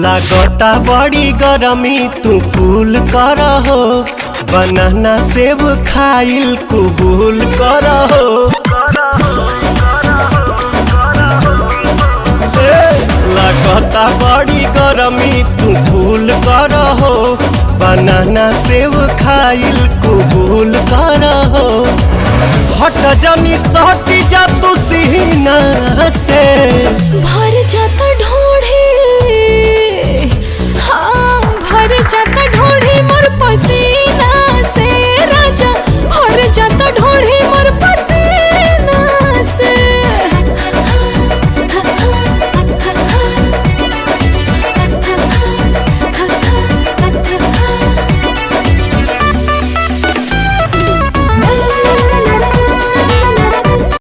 लागता बड़ी गरमी तू कूल कर हो, बनाना सेब खाइल कबूल कर हो। लागता बड़ी गरमी तू कूल कर हो, बनाना सेब खाइल कबूल कर हो। हट जानी सहटी जा तू सीना से भर जाता